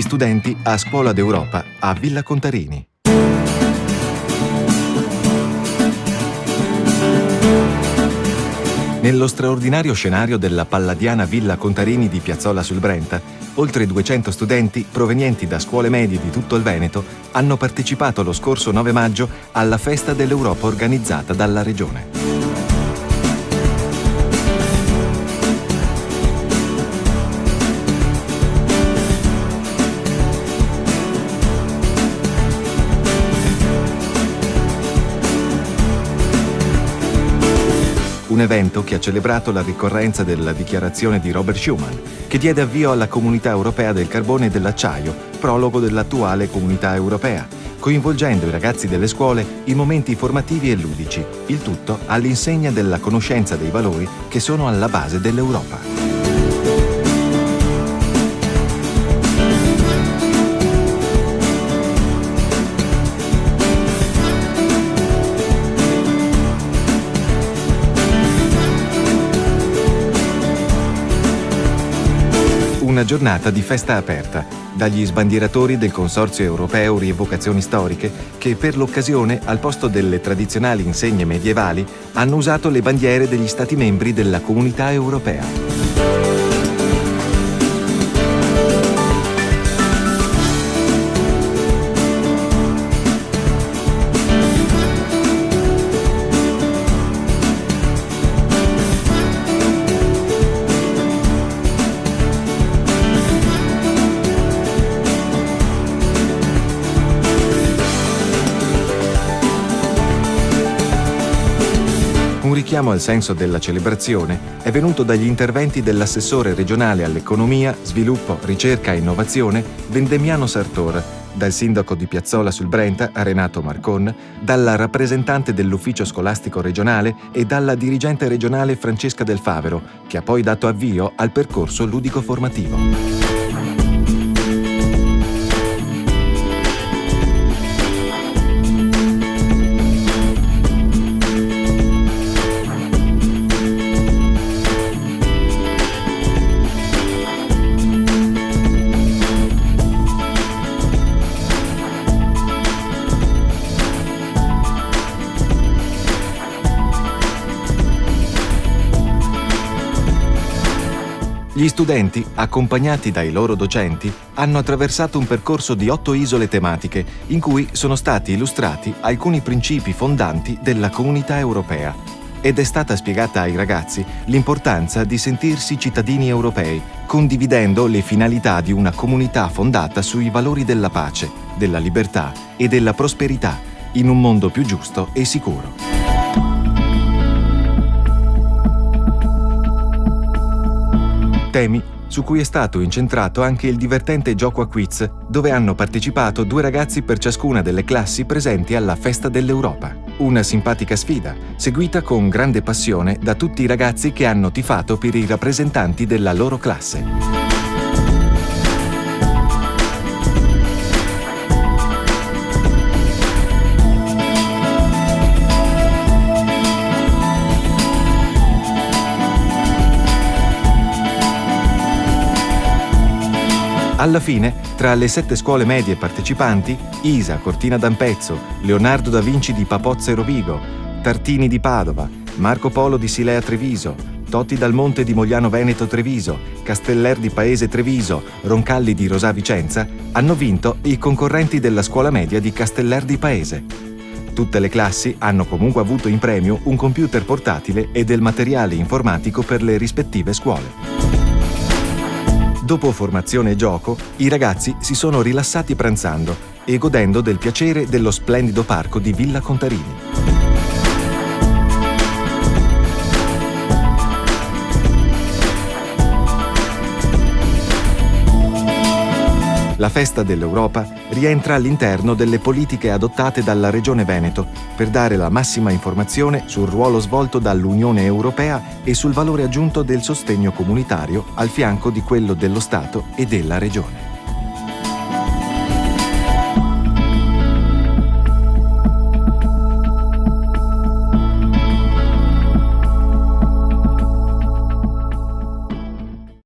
studenti a Scuola d'Europa a Villa Contarini. Nello straordinario scenario della palladiana Villa Contarini di Piazzola sul Brenta, oltre 200 studenti provenienti da scuole medie di tutto il Veneto hanno partecipato lo scorso 9 maggio alla Festa dell'Europa organizzata dalla Regione. Un evento che ha celebrato la ricorrenza della dichiarazione di Robert Schuman, che diede avvio alla Comunità Europea del Carbone e dell'Acciaio, prologo dell'attuale Comunità Europea, coinvolgendo i ragazzi delle scuole in momenti formativi e ludici, il tutto all'insegna della conoscenza dei valori che sono alla base dell'Europa. Una giornata di festa aperta dagli sbandieratori del Consorzio Europeo Rievocazioni Storiche che per l'occasione, al posto delle tradizionali insegne medievali, hanno usato le bandiere degli Stati membri della Comunità Europea. Un richiamo al senso della celebrazione è venuto dagli interventi dell'assessore regionale all'economia, sviluppo, ricerca e innovazione Vendemiano Sartor, dal sindaco di Piazzola sul Brenta Renato Marcon, dalla rappresentante dell'ufficio scolastico regionale e dalla dirigente regionale Francesca Del Favero, che ha poi dato avvio al percorso ludico-formativo. Gli studenti, accompagnati dai loro docenti, hanno attraversato un percorso di 8 isole tematiche in cui sono stati illustrati alcuni principi fondanti della Comunità Europea ed è stata spiegata ai ragazzi l'importanza di sentirsi cittadini europei, condividendo le finalità di una comunità fondata sui valori della pace, della libertà e della prosperità, in un mondo più giusto e sicuro. Temi su cui è stato incentrato anche il divertente gioco a quiz, dove hanno partecipato 2 ragazzi per ciascuna delle classi presenti alla Festa dell'Europa. Una simpatica sfida, seguita con grande passione da tutti i ragazzi che hanno tifato per i rappresentanti della loro classe. Alla fine, tra le 7 scuole medie partecipanti, Isa Cortina d'Ampezzo, Leonardo da Vinci di Papozza e Rovigo, Tartini di Padova, Marco Polo di Silea Treviso, Totti dal Monte di Mogliano Veneto Treviso, Casteller di Paese Treviso, Roncalli di Rosà Vicenza, hanno vinto i concorrenti della scuola media di Casteller di Paese. Tutte le classi hanno comunque avuto in premio un computer portatile e del materiale informatico per le rispettive scuole. Dopo formazione e gioco, i ragazzi si sono rilassati pranzando e godendo del piacere dello splendido parco di Villa Contarini. La Festa dell'Europa rientra all'interno delle politiche adottate dalla Regione Veneto per dare la massima informazione sul ruolo svolto dall'Unione Europea e sul valore aggiunto del sostegno comunitario al fianco di quello dello Stato e della Regione.